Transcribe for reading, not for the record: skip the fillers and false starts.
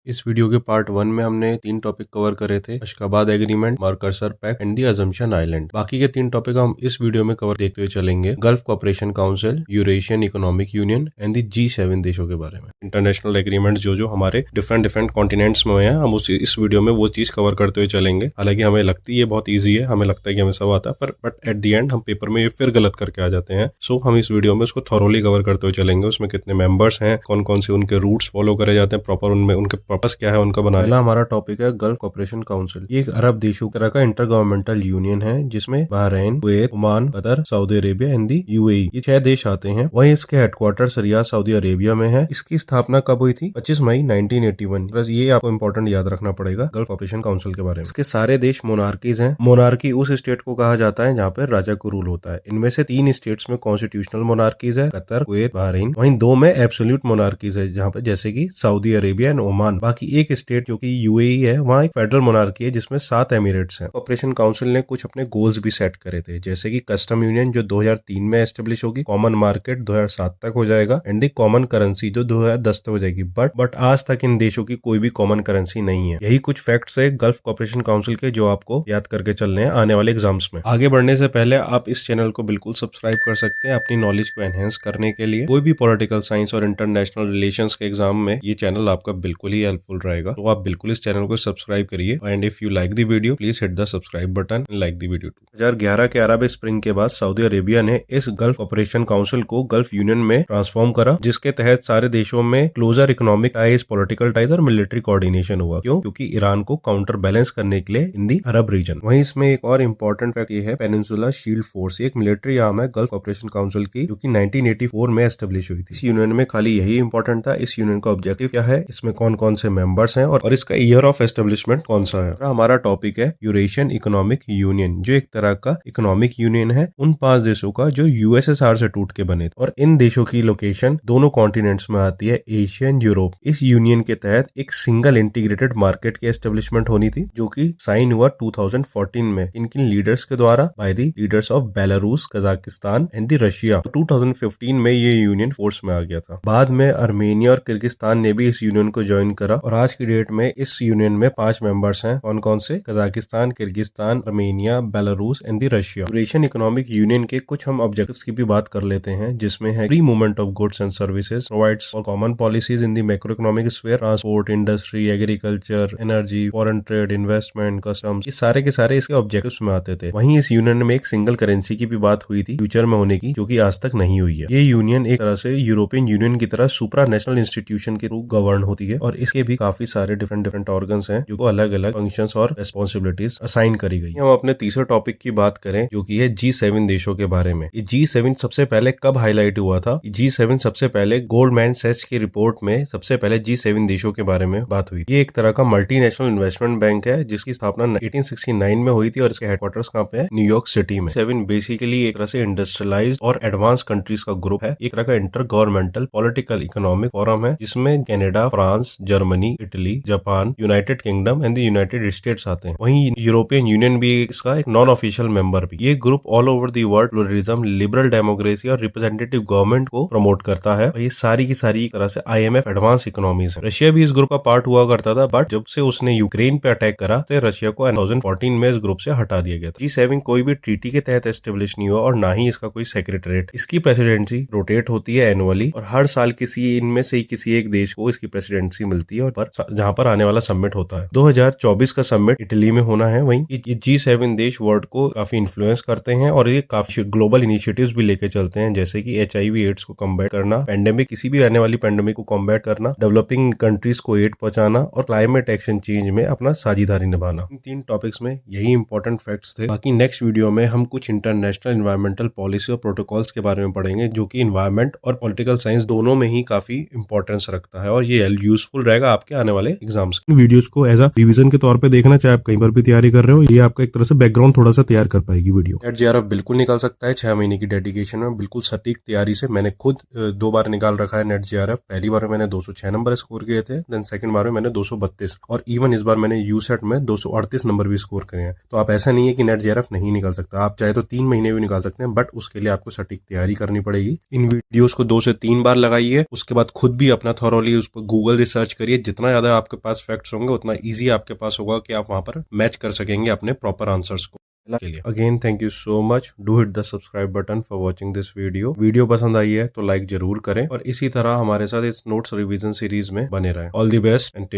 इस वीडियो के पार्ट 1 में हमने 3 टॉपिक कवर करे थे, Ashgabat agreement, Marrakesh pact and the assumption island. बाकी के 3 टॉपिक हम इस वीडियो में कवर देखते हुए चलेंगे। Gulf cooperation council, Eurasian economic union and the G7 देशों के बारे में। इंटरनेशनल एग्रीमेंट जो हमारे डिफरेंट कॉन्टिनेंट्स में हैं, हम इस वीडियो में वो चीज कवर करते हुए चलेंगे। हालांकि हमें लगती है बहुत ईजी है, हमें लगता है कि हमें सब आता है, बट एट द एंड हम पेपर में ये फिर गलत करके आ जाते हैं। सो हम इस वीडियो में उसको थॉरोली कवर करते हुए चलेंगे। उसमें कितने मेंबर्स हैं, कौन कौन से उनके रूट्स फॉलो करे जाते हैं, प्रॉपर उनमें उनके पर्पस क्या है उनका बनाना। पहला हमारा टॉपिक है गल्फ कोऑपरेशन काउंसिल। ये एक अरब देशों तरह का इंटर गवर्नमेंटल यूनियन है जिसमें Bahrain, Kuwait, Oman, Qatar, Saudi Arabia and the UAE ये 6 देश आते हैं। वहीं इसके हेडक्वार्टर रियाद सऊदी अरेबिया में है। इसकी स्थापना कब हुई थी? 25 मई 1981। बस ये आपको इंपॉर्टेंट याद रखना पड़ेगा गल्फ कोऑपरेशन काउंसिल के बारे में। इसके सारे देश मोनार्कीज हैं। मोनार्की उस स्टेट को कहा जाता है जहाँ पे राजा को रूल होता है। इनमें से 3 स्टेट्स में कॉन्स्टिट्यूशनल मोनार्कीज है, कतर, कुवैत, बहरीन। वहीं 2 में एब्सोल्यूट मोनार्कीज है जहाँ पे जैसे कि सऊदी अरेबिया एंड ओमान। बाकी एक स्टेट जो कि UAE है, वहाँ एक फेडरल मोनार्की है जिसमें 7 एमिरेट्स हैं। कोऑपरेशन काउंसिल ने कुछ अपने गोल्स भी सेट करे थे, जैसे कि कस्टम यूनियन जो 2003 में एस्टेब्लिश होगी, कॉमन मार्केट 2007 तक हो जाएगा एंड दी कॉमन करेंसी जो 2010 तक हो जाएगी। बट आज तक इन देशों की कोई भी कॉमन करेंसी नहीं है। यही कुछ फैक्ट्स है गल्फ कोऑपरेशन काउंसिल के जो आपको याद करके चलने हैं आने वाले एग्जाम्स में। आगे बढ़ने से पहले आप इस चैनल को बिल्कुल सब्सक्राइब कर सकते हैं अपनी नॉलेज को एनहेंस करने के लिए। कोई भी पॉलिटिकल साइंस और इंटरनेशनल रिलेशंस के एग्जाम में ये चैनल आपका बिल्कुल ही हेल्पफुल रहेगा। तो आप बिल्कुल इस चैनल को सब्सक्राइब करिए and if you like the video please hit the subscribe button and like the video. 2011 के अरब स्प्रिंग के बाद सऊदी अरेबिया ने इस गल्फ ऑपरेशन काउंसिल को गल्फ यूनियन में ट्रांसफॉर्म करा, जिसके तहत सारे देशों में closer economic ties, political ties और मिलिट्री कोऑर्डिनेशन हुआ। क्यों? क्योंकि ईरान को काउंटर बैलेंस करने के लिए इन दी अरब रीजन। वहीं इसमें एक और इम्पोर्टेंट फैक्ट ये है, पेनिनसुला शील्ड फोर्स एक मिलिट्री आर्म है गल्फ ऑपरेशन काउंसिल की, जो कि 1984 में एस्टेब्लिश हुई थी। इस यूनियन में खाली यही इंपॉर्टेंट था, इस यूनियन का ऑब्जेक्टिव क्या है, इसमें कौन कौन से मेंबर्स हैं और इसका ईयर ऑफ एस्टेब्लिशमेंट कौन सा है। हमारा टॉपिक है यूरेशियन इकोनॉमिक यूनियन, जो एक तरह का इकोनॉमिक यूनियन है उन 5 देशों का जो USSR से टूट के बने थे। और इन देशों की लोकेशन दोनों कॉन्टिनेंट्स में आती है, एशिया एंड यूरोप। इस यूनियन के तहत एक सिंगल इंटीग्रेटेड मार्केट की एस्टेब्लिशमेंट होनी थी, जो कि साइन हुआ 2014 में किन लीडर्स के द्वारा, by the leaders of Belarus, Kazakhstan and the Russia. 2015 में ये यूनियन फोर्स में आ गया था। बाद में आर्मेनिया और किर्गिस्तान ने भी इस यूनियन को ज्वाइन करा और आज की डेट में इस यूनियन में 5 मेंबर्स हैं। कौन कौन से? Kazakhstan, Kyrgyzstan, Armenia, Belarus and the Russia. Eurasian economic union के कुछ हम ऑब्जेक्टिव्स की भी बात कर लेते हैं, जिसमें है free movement of goods and services, provides for common policies in the macro economic sphere, transport, industry, agriculture, energy, foreign trade, investment, customs, ये सारे के सारे इसके ऑब्जेक्टिव्स में आते थे। वहीं इस यूनियन में एक सिंगल करेंसी की भी बात हुई थी फ्यूचर में होने की, जो कि आज तक नहीं हुई है। ये यूनियन एक तरह से यूरोपियन यूनियन की तरह सुप्रा नेशनल इंस्टीट्यूशन के रूप गवर्न होती है और इसके भी काफी सारे डिफरेंट ऑर्गन्स हैं जो अलग अलग फंक्शंस और रेस्पॉन्सिबिलिटीज असाइन करी गई। हम अपने तीसरे टॉपिक की बात करें, जो कि है G7 देशों के बारे में। ये G7 सबसे पहले कब हाईलाइट हुआ था? G7 सबसे पहले गोल्डमैन सैच्स की रिपोर्ट में सबसे पहले G7 देशों के बारे में बात हुई। ये एक तरह का मल्टीनेशनल इन्वेस्टमेंट बैंक है जिसकी स्थापना 1869 में हुई थी और इसके हेडक्वार्टर्स कहाँ पे है? न्यूयॉर्क सिटी में। 7 बेसिकली एक तरह से इंडस्ट्रियलाइज्ड और एडवांस कंट्रीज का ग्रुप है, एक तरह का inter governmental political economic forum है, जिसमें Canada, France, Germany, Italy, Japan, United kingdom and the United states आते हैं। वहीं यूरोपियन यूनियन भी इसका एक नॉन ऑफिशियल मेंबर भी। ये group all over the world pluralism, liberal democracy और रिप्रेजेंटेटिव गवर्नमेंट को प्रमोट करता है। और ये सारी की सारी एक तरह से IMF एडवांस इकोनॉमीज है। रशिया भी इस ग्रुप का पार्ट हुआ करता था, बट जब से उसने यूक्रेन पे अटैक करा तो रशिया को 2014 में इस ग्रुप से हटा दिया गया था। G7 कोई भी ट्रीटी के तहत एस्टेब्लिश नहीं हुआ और ना ही इसका कोई सेक्रेटरीट। इसकी प्रेसिडेंसी रोटेट होती है एनुअली और हर साल किसी इनमें से ही किसी एक देश को इसकी प्रेसिडेंसी मिलती है और जहां पर आने वाला समिट होता है। 2024 का समिट इटली में होना है। वहीं ये G7 देश वर्ल्ड को काफी इन्फ्लुएंस करते हैं और ये काफी ग्लोबल इनिशिएटिव्स भी लेके चलते हैं, जैसे कि HIV एड्स को कॉम्बैट करना, पेंडेमिक, किसी भी आने वाली पेंडेमिक को कॉम्बैट करना, डेवलपिंग कंट्रीज को एड पहुंचाना और क्लाइमेट एक्शन चेंज में अपना साझेदारी निभाना। इन 3 टॉपिक्स में यही इंपॉर्टेंट फैक्ट्स थे। बाकी नेक्स्ट वीडियो में हम कुछ इंटरनेशनल एनवायरमेंटल पॉलिसी और प्रोटोकॉल्स के बारे में पढ़ेंगे, जो कि एनवायरमेंट और पॉलिटिकल साइंस दोनों में ही काफी इंपॉर्टेंस रखता है और ये यूजफुल रहेगा आपके आने वाले एग्जाम्स। वीडियोस को एज अ रिवीजन के तौर पे देखना, चाहे आप कहीं पर भी तैयारी कर रहे हो, ये आपका एक तरह से बैकग्राउंड थोड़ा सा तैयार कर पाएगी वीडियो। NET-JRF बिल्कुल निकाल सकता है 6 महीने की डेडिकेशन में, बिल्कुल सटीक तैयारी से। मैंने खुद 2 बार निकाल रखा है NET-JRF। पहली बार मैंने 206 नंबर स्कोर किए थे, देन सेकंड बार में मैंने 232 और इवन इस बार मैंने यूसेट में 238 नंबर भी स्कोर करे हैं। तो आप ऐसा नहीं है कि NET-JRF नहीं निकाल सकता, आप चाहे तो 3 महीने भी निकाल सकते हैं, बट उसके लिए आपको सटीक तैयारी करनी पड़ेगी। इन वीडियोस को 2 से 3 बार लगाइए, उसके बाद खुद भी अपना थॉरोली उस पर गूगल रिसर्च करिए ये जितना ज्यादा आपके पास फैक्ट्स होंगे उतना ईजी आपके पास होगा कि आप वहां पर मैच कर सकेंगे अपने प्रॉपर आंसर्स को के लिए। Again thank you so much, do hit the subscribe button for watching this video पसंद आई है तो लाइक जरूर करें और इसी तरह हमारे साथ इस नोट्स रिवीजन सीरीज में बने रहें। All the best and take